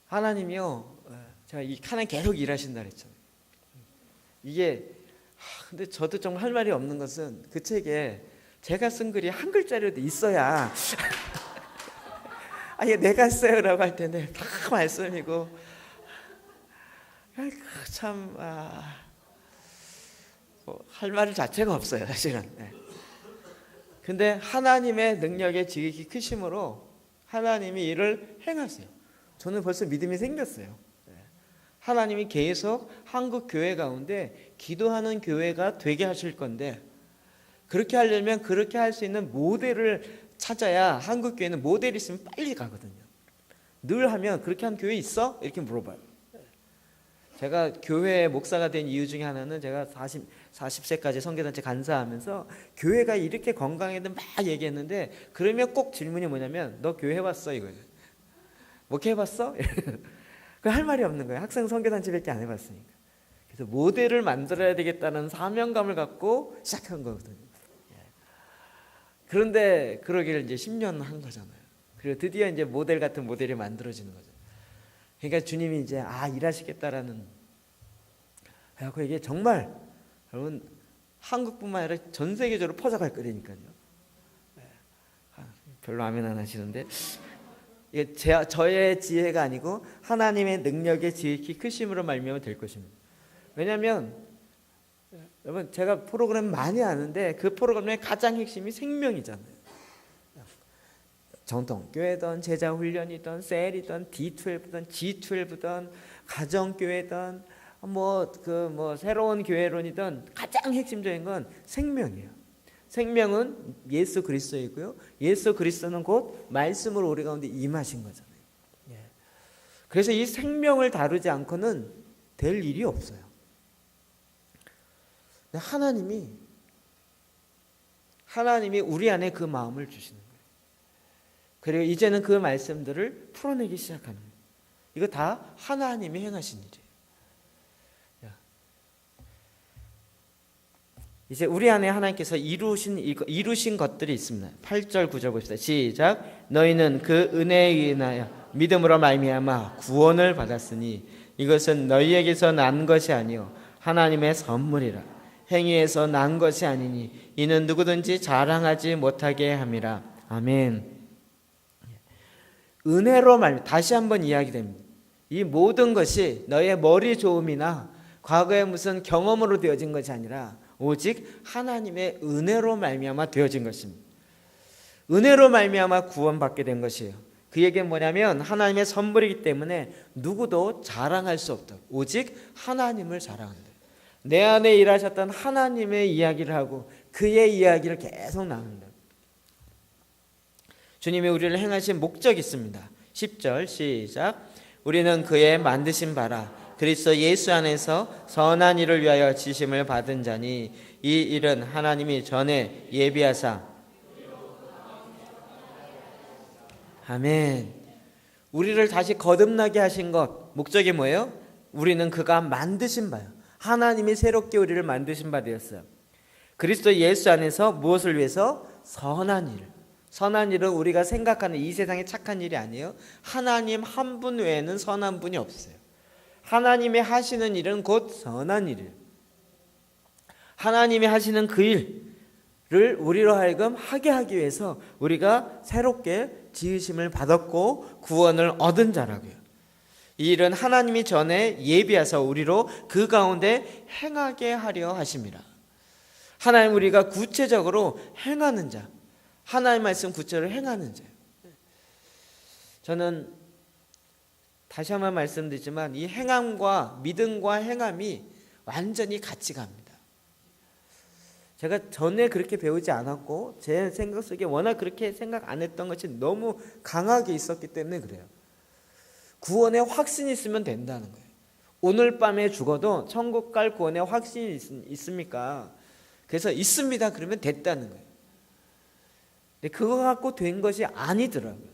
하나님이요, 제가 하나님 계속 일하신다 그랬잖아요. 이게 근데 저도 좀 할 말이 없는 것은 그 책에 제가 쓴 글이 한 글자라도 있어야 아니 내가 써요라고 할 텐데 다 말씀이고 참 할 말 자체가 없어요 사실은. 근데 하나님의 능력의 지극히 크심으로 하나님이 일을 행하세요. 저는 벌써 믿음이 생겼어요. 하나님이 계속 한국 교회 가운데 기도하는 교회가 되게 하실 건데, 그렇게 하려면 그렇게 할 수 있는 모델을 찾아야 한국 교회는 모델이 있으면 빨리 가거든요. 늘 하면 그렇게 한 교회 있어? 이렇게 물어봐요. 제가 교회 목사가 된 이유 중에 하나는 제가 40세까지 선교단체 간사하면서 교회가 이렇게 건강해도 막 얘기했는데, 그러면 꼭 질문이 뭐냐면 너 교회 해봤어? 이거예요. 목회 해봤어? 할 말이 없는 거예요. 학생 선교단체밖에 안 해봤으니까. 그래서 모델을 만들어야 되겠다는 사명감을 갖고 시작한 거거든요. 그런데 그러기를 이제 10년 한 거잖아요. 그리고 드디어 이제 모델 같은 모델이 만들어지는 거죠. 그러니까 주님이 이제 일하시겠다라는. 그래서 이게 정말 여러분 한국뿐만 아니라 전 세계적으로 퍼져갈 거니까요. 별로 아멘 안 하시는데, 이게 저의 지혜가 아니고 하나님의 능력의 지극히 크심으로 말미암아 될 것입니다. 왜냐하면 여러분 제가 프로그램 많이 아는데 그 프로그램의 가장 핵심이 생명이잖아요. 정통교회든 제자훈련이든 셀이든 D12든 G12든 가정교회든 새로운 교회론이든 가장 핵심적인 건 생명이에요. 생명은 예수 그리스도이고요. 예수 그리스도는 곧 말씀으로 우리 가운데 임하신 거잖아요. 그래서 이 생명을 다루지 않고는 될 일이 없어요. 하나님이 우리 안에 그 마음을 주시는 거예요. 그리고 이제는 그 말씀들을 풀어내기 시작하는 거예요. 이거 다 하나님이 행하신 일이에요. 이제 우리 안에 하나님께서 이루신 것들이 있습니다. 8절 9절 봅시다. 시작. 너희는 그 은혜에 인하여 믿음으로 말미암아 구원을 받았으니 이것은 너희에게서 난 것이 아니요 하나님의 선물이라. 행위에서 난 것이 아니니 이는 누구든지 자랑하지 못하게 함이라. 아멘. 은혜로 다시 한번 이야기됩니다. 이 모든 것이 너의 머리 좋음이나 과거의 무슨 경험으로 되어진 것이 아니라 오직 하나님의 은혜로 말미암아 되어진 것입니다. 은혜로 말미암아 구원받게 된 것이에요. 그 얘기는 뭐냐면 하나님의 선물이기 때문에 누구도 자랑할 수 없다. 오직 하나님을 자랑한다. 내 안에 일하셨던 하나님의 이야기를 하고 그의 이야기를 계속 나눈다. 주님이 우리를 행하신 목적이 있습니다. 10절 시작. 우리는 그의 만드신 바라 그리스도 예수 안에서 선한 일을 위하여 지심을 받은 자니 이 일은 하나님이 전에 예비하사. 아멘. 우리를 다시 거듭나게 하신 것 목적이 뭐예요? 우리는 그가 만드신 바요. 하나님이 새롭게 우리를 만드신 바 되었어요. 그리스도 예수 안에서 무엇을 위해서? 선한 일. 선한 일은 우리가 생각하는 이 세상의 착한 일이 아니에요. 하나님 한 분 외에는 선한 분이 없어요. 하나님이 하시는 일은 곧 선한 일이에요. 하나님이 하시는 그 일을 우리로 하여금 하게 하기 위해서 우리가 새롭게 지으심을 받았고 구원을 얻은 자라고요. 이 일은 하나님이 전에 예비하사 우리로 그 가운데 행하게 하려 하심이라. 하나님 우리가 구체적으로 행하는 자, 하나님 말씀 구체적으로 행하는 자예요. 저는 다시 한번 말씀드리지만 이 행함과 믿음과 행함이 완전히 같이 갑니다. 제가 전에 그렇게 배우지 않았고 제 생각 속에 워낙 그렇게 생각 안 했던 것이 너무 강하게 있었기 때문에 그래요. 구원에 확신이 있으면 된다는 거예요. 오늘 밤에 죽어도 천국 갈 구원에 확신이 있습니까? 그래서 있습니다. 그러면 됐다는 거예요. 근데 그거 갖고 된 것이 아니더라고요.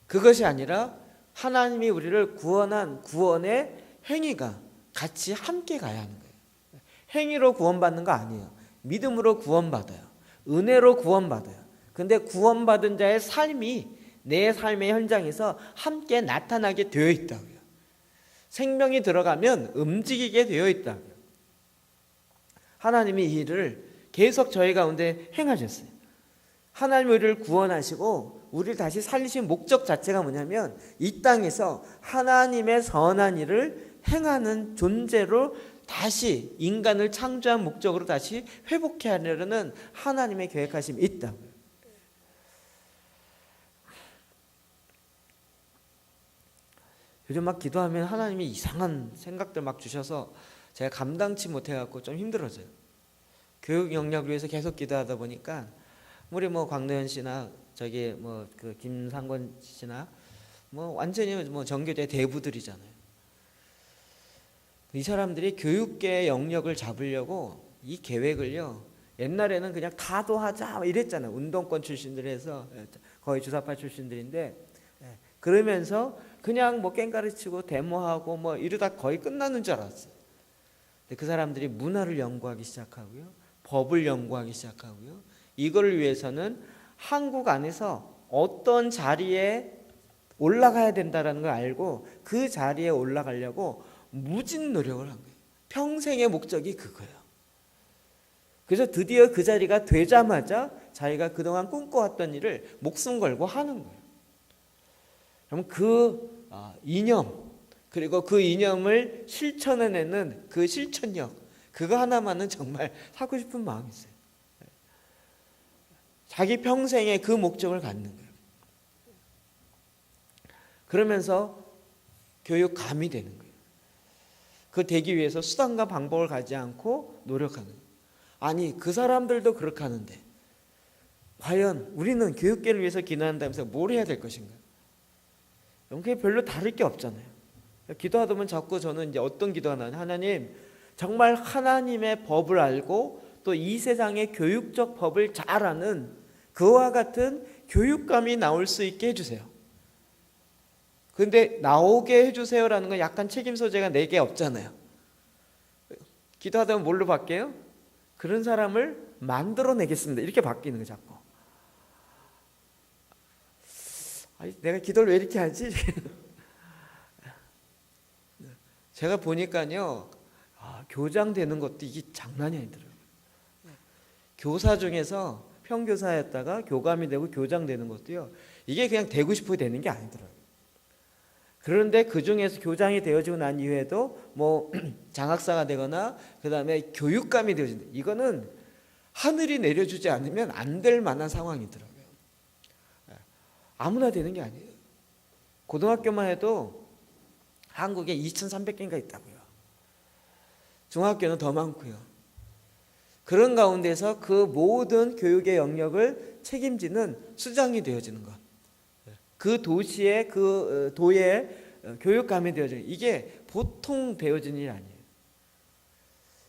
그것이 아니라 하나님이 우리를 구원한 구원의 행위가 같이 함께 가야 하는 거예요. 행위로 구원받는 거 아니에요. 믿음으로 구원받아요. 은혜로 구원받아요. 근데 구원받은 자의 삶이 내 삶의 현장에서 함께 나타나게 되어 있다고요. 생명이 들어가면 움직이게 되어 있다고요. 하나님이 이 일을 계속 저희 가운데 행하셨어요. 하나님이 우리를 구원하시고 우리를 다시 살리신 목적 자체가 뭐냐면 이 땅에서 하나님의 선한 일을 행하는 존재로 다시 인간을 창조한 목적으로 다시 회복해 하려는 하나님의 계획하심이 있다고요. 요즘 막 기도하면 하나님이 이상한 생각들 막 주셔서 제가 감당치 못해갖고 좀 힘들어져요. 교육 영역을 위해서 계속 기도하다 보니까 우리 광노현 씨나 저기 그 김상권 씨나 완전히 정교대 대부들이잖아요. 이 사람들이 교육계 영역을 잡으려고 이 계획을요. 옛날에는 그냥 가도하자 이랬잖아요. 운동권 출신들에서 거의 주사파 출신들인데 그러면서 그냥 깽가리 치고 데모하고 이러다 거의 끝나는 줄 알았어요. 근데 그 사람들이 문화를 연구하기 시작하고요. 법을 연구하기 시작하고요. 이걸 위해서는 한국 안에서 어떤 자리에 올라가야 된다는 걸 알고 그 자리에 올라가려고 무진 노력을 한 거예요. 평생의 목적이 그거예요. 그래서 드디어 그 자리가 되자마자 자기가 그동안 꿈꿔왔던 일을 목숨 걸고 하는 거예요. 그럼 그 이념 그리고 그 이념을 실천해내는 그 실천력 그거 하나만은 정말 사고 싶은 마음이 있어요. 자기 평생에 그 목적을 갖는 거예요. 그러면서 교육감이 되는 거예요. 그 되기 위해서 수단과 방법을 가지 않고 노력하는 거예요. 아니 그 사람들도 그렇게 하는데 과연 우리는 교육계를 위해서 기도한다면서 뭘 해야 될 것인가? 그게 별로 다를 게 없잖아요. 기도하다 보면 자꾸 저는 이제 어떤 기도가 나냐, 하나님 정말 하나님의 법을 알고 또 이 세상의 교육적 법을 잘 아는 그와 같은 교육감이 나올 수 있게 해주세요. 근데 나오게 해주세요라는 건 약간 책임 소재가 내게 없잖아요. 기도하다 보면 뭘로 바뀌어요? 그런 사람을 만들어내겠습니다. 이렇게 바뀌는 거예요, 자꾸. 아니, 내가 기도를 왜 이렇게 하지? 제가 보니까요, 교장 되는 것도 이게 장난이 아니더라고요. 교사 중에서 평교사였다가 교감이 되고 교장 되는 것도요, 이게 그냥 되고 싶어 되는 게 아니더라고요. 그런데 그 중에서 교장이 되어지고 난 이후에도 뭐 장학사가 되거나 그 다음에 교육감이 되어진다. 이거는 하늘이 내려주지 않으면 안 될 만한 상황이더라고요. 아무나 되는 게 아니에요. 고등학교만 해도 한국에 2,300개인가 있다고요. 중학교는 더 많고요. 그런 가운데서 그 모든 교육의 영역을 책임지는 수장이 되어지는 것. 그 도시의 그 도의 교육감이 되어지는 이게 보통 되어지는 일이 아니에요.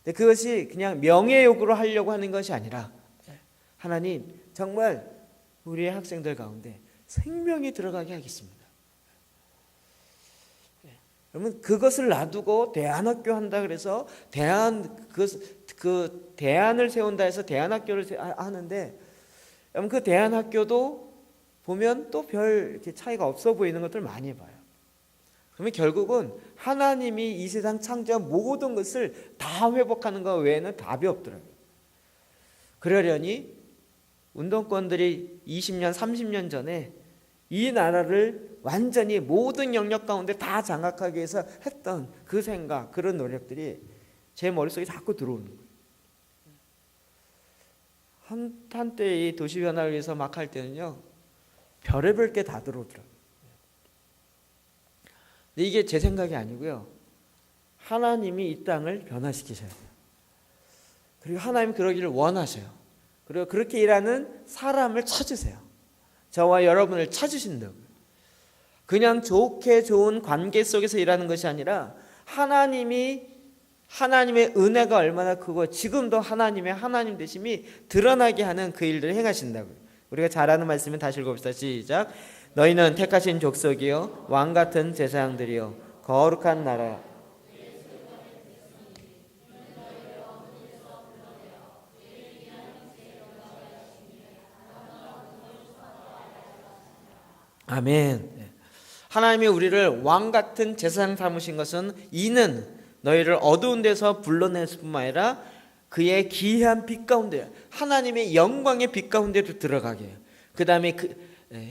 근데 그것이 그냥 명예욕으로 하려고 하는 것이 아니라 하나님 정말 우리의 학생들 가운데 생명이 들어가게 하겠습니다. 그러면 그것을 놔두고 대안학교 한다 그래서 대안을 세운다 해서 대안학교를 하는데 그 대안학교도 보면 또 별 이렇게 차이가 없어 보이는 것들 많이 봐요. 그러면 결국은 하나님이 이 세상 창조한 모든 것을 다 회복하는 것 외에는 답이 없더라고요. 그러려니 운동권들이 20년, 30년 전에 이 나라를 완전히 모든 영역 가운데 다 장악하기 위해서 했던 그 생각, 그런 노력들이 제 머릿속에 자꾸 들어오는 거예요. 한때 이 도시 변화를 위해서 막 할 때는요, 별의별 게 다 들어오더라고요. 근데 이게 제 생각이 아니고요, 하나님이 이 땅을 변화시키셔야 돼요. 그리고 하나님 그러기를 원하셔요. 그리고 그렇게 일하는 사람을 찾으세요. 저와 여러분을 찾으신다고요. 그냥 좋게 좋은 관계 속에서 일하는 것이 아니라 하나님의 은혜가 얼마나 크고 지금도 하나님의 하나님 되심이 드러나게 하는 그 일들을 행하신다고요. 우리가 잘 아는 말씀은 다시 읽어봅시다. 시작. 너희는 택하신 족속이요 왕같은 제사장들이요 거룩한 나라. 아멘. 하나님이 우리를 왕같은 제사장 삼으신 것은 이는 너희를 어두운 데서 불러냈을 뿐만 아니라 그의 기이한 빛 가운데 하나님의 영광의 빛 가운데로 들어가게 해요. 그 다음에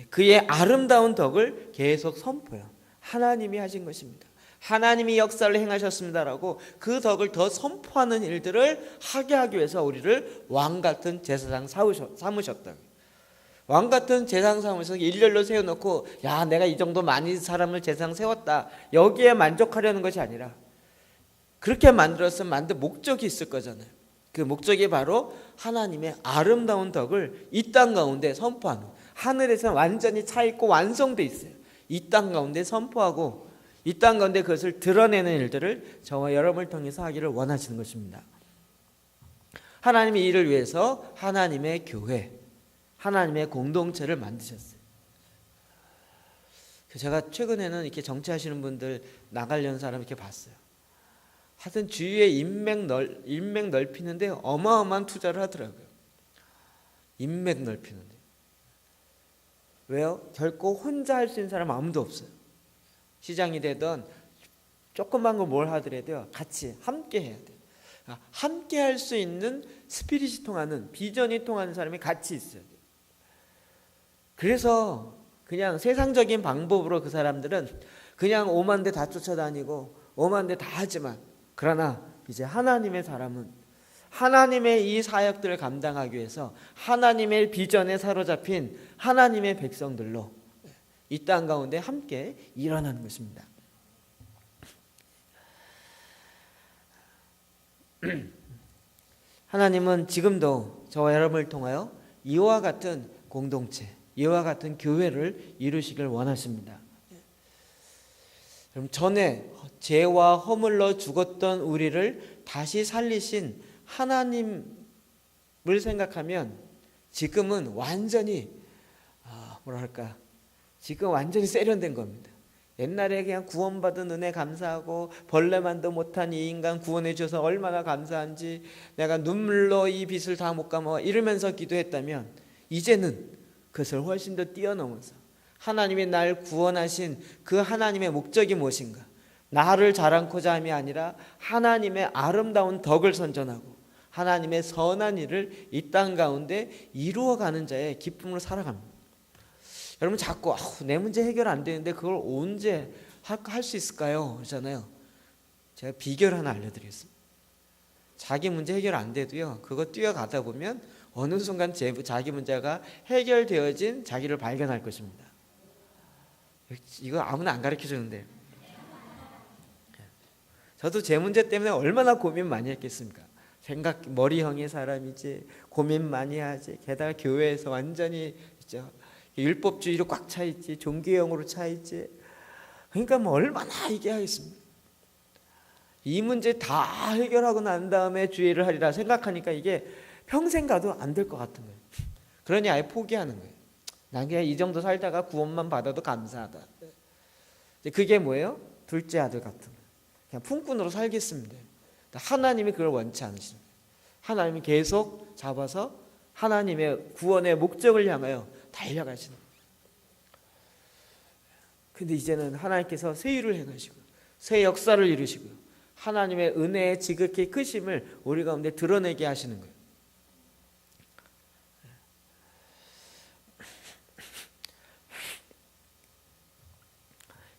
그의 아름다운 덕을 계속 선포해요. 하나님이 하신 것입니다. 하나님이 역사를 행하셨습니다라고 그 덕을 더 선포하는 일들을 하게 하기 위해서 우리를 왕같은 제사장 삼으셨다고요. 왕같은 제사장 삼으셔서 일렬로 세워놓고 야 내가 이 정도 많이 사람을 제사장 세웠다 여기에 만족하려는 것이 아니라 그렇게 만든 목적이 있을 거잖아요. 그 목적이 바로 하나님의 아름다운 덕을 이 땅 가운데 선포하는, 하늘에서 완전히 차있고 완성되어 있어요. 이 땅 가운데 선포하고 이 땅 가운데 그것을 드러내는 일들을 저와 여러분을 통해서 하기를 원하시는 것입니다. 하나님이 이를 위해서 하나님의 교회, 하나님의 공동체를 만드셨어요. 제가 최근에는 이렇게 정치하시는 분들 나가려는 사람 이렇게 봤어요. 하여튼 주위에 인맥 넓히는데 어마어마한 투자를 하더라고요. 인맥 넓히는데. 왜요? 결코 혼자 할 수 있는 사람 아무도 없어요. 시장이 되든 조그만 걸 뭘 하더라도요. 같이 함께 해야 돼요. 함께 할 수 있는 스피릿이 통하는, 비전이 통하는 사람이 같이 있어야 돼요. 그래서 그냥 세상적인 방법으로 그 사람들은 그냥 오만 대 다 쫓아다니고 오만 대 다 하지만 그러나 이제 하나님의 사람은 하나님의 이 사역들을 감당하기 위해서 하나님의 비전에 사로잡힌 하나님의 백성들로 이 땅 가운데 함께 일어나는 것입니다. 하나님은 지금도 저와 여러분을 통하여 이와 같은 공동체, 이와 같은 교회를 이루시길 원하십니다. 그럼 전에 죄와 허물로 죽었던 우리를 다시 살리신 하나님을 생각하면 지금은 완전히 지금 완전히 세련된 겁니다. 옛날에 그냥 구원받은 은혜 감사하고 벌레만도 못한 이 인간 구원해 주셔서 얼마나 감사한지 내가 눈물로 이 빚을 다 못 갚아 이러면서 기도했다면 이제는 그것을 훨씬 더 뛰어넘어서 하나님이 날 구원하신 그 하나님의 목적이 무엇인가? 나를 자랑코자 함이 아니라 하나님의 아름다운 덕을 선전하고 하나님의 선한 일을 이 땅 가운데 이루어가는 자의 기쁨으로 살아갑니다. 여러분 자꾸 내 문제 해결 안 되는데 그걸 언제 할 수 있을까요? 그러잖아요. 제가 비결 하나 알려드리겠습니다. 자기 문제 해결 안 돼도요, 그거 뛰어가다 보면 어느 순간 자기 문제가 해결되어진 자기를 발견할 것입니다. 이거 아무나 안 가르쳐주는데 저도 제 문제 때문에 얼마나 고민 많이 했겠습니까? 머리형의 사람이지 고민 많이 하지. 게다가 교회에서 완전히 율법주의로 꽉 차 있지, 종교형으로 차 있지. 그러니까 얼마나 이게 하겠습니까? 이 문제 다 해결하고 난 다음에 주의를 하리라 생각하니까 이게 평생 가도 안 될 것 같은 거예요. 그러니 아예 포기하는 거예요. 난 그냥 이 정도 살다가 구원만 받아도 감사하다. 그게 뭐예요? 둘째 아들 같은 거예요. 그냥 품꾼으로 살겠습니다. 하나님이 그걸 원치 않으시는 거예요. 하나님이 계속 잡아서 하나님의 구원의 목적을 향하여 달려가시는 거예요. 근데 이제는 하나님께서 새 일을 행하시고 새 역사를 이루시고 하나님의 은혜의 지극히 크심을 우리 가운데 드러내게 하시는 거예요.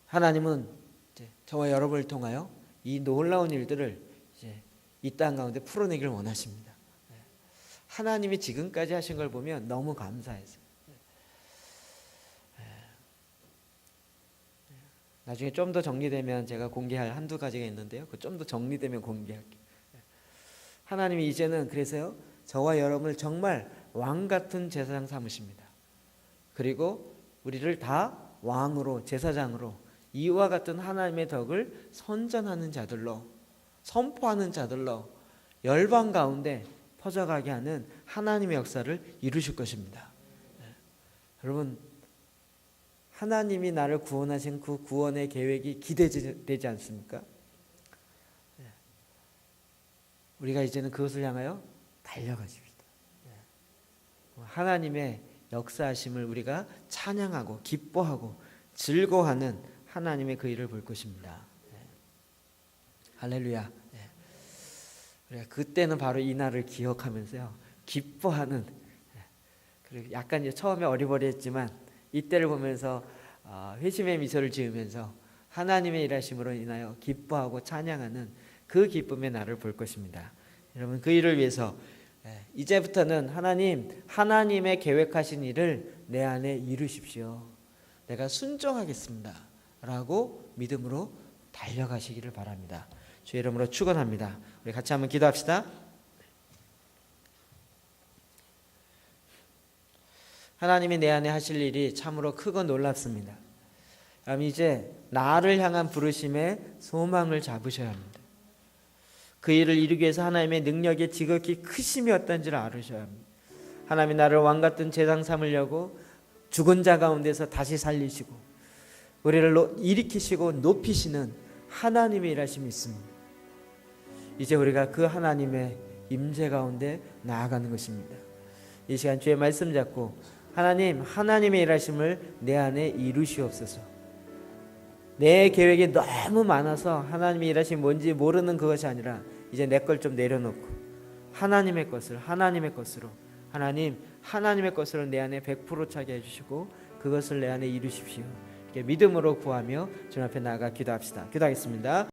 하나님은 저와 여러분을 통하여 이 놀라운 일들을 이 땅 가운데 풀어내기를 원하십니다. 하나님이 지금까지 하신 걸 보면 너무 감사해서 나중에 좀 더 정리되면 제가 공개할 한두 가지가 있는데요. 그 좀 더 정리되면 공개할게요. 하나님이 이제는 그래서요, 저와 여러분을 정말 왕 같은 제사장 삼으십니다. 그리고 우리를 다 왕으로, 제사장으로 이와 같은 하나님의 덕을 선전하는 자들로, 선포하는 자들로 열방 가운데 퍼져가게 하는 하나님의 역사를 이루실 것입니다. 여러분, 하나님이 나를 구원하신 그 구원의 계획이 기대되지 않습니까? 우리가 이제는 그것을 향하여 달려가십시다. 하나님의 역사하심을 우리가 찬양하고 기뻐하고 즐거워하는 하나님의 그 일을 볼 것입니다. 할렐루야. 우리가 그때는 바로 이 날을 기억하면서요, 기뻐하는, 그리고 약간 처음에 어리버리했지만 이때를 보면서 회심의 미소를 지으면서 하나님의 일하심으로 인하여 기뻐하고 찬양하는 그 기쁨의 날을 볼 것입니다. 여러분, 그 일을 위해서 이제부터는 하나님의 계획하신 일을 내 안에 이루십시오. 내가 순종하겠습니다 라고 믿음으로 달려가시기를 바랍니다. 주의 이름으로 축원합니다. 우리 같이 한번 기도합시다. 하나님이 내 안에 하실 일이 참으로 크고 놀랍습니다. 그럼 이제 나를 향한 부르심의 소망을 잡으셔야 합니다. 그 일을 이루기 위해서 하나님의 능력이 지극히 크심이 어떤지를 알으셔야 합니다. 하나님이 나를 왕같은 제사장 삼으려고 죽은 자 가운데서 다시 살리시고 우리를 일으키시고 높이시는 하나님의 일하심이 있습니다. 이제 우리가 그 하나님의 임재 가운데 나아가는 것입니다. 이 시간 주의 말씀 잡고 하나님의 일하심을 내 안에 이루시옵소서. 내 계획이 너무 많아서 하나님의 일하심이 뭔지 모르는 그것이 아니라 이제 내 걸 좀 내려놓고 하나님의 것으로 하나님의 것으로 내 안에 100% 차게 해주시고 그것을 내 안에 이루십시오. 믿음으로 구하며 주님 앞에 나아가 기도합시다. 기도하겠습니다.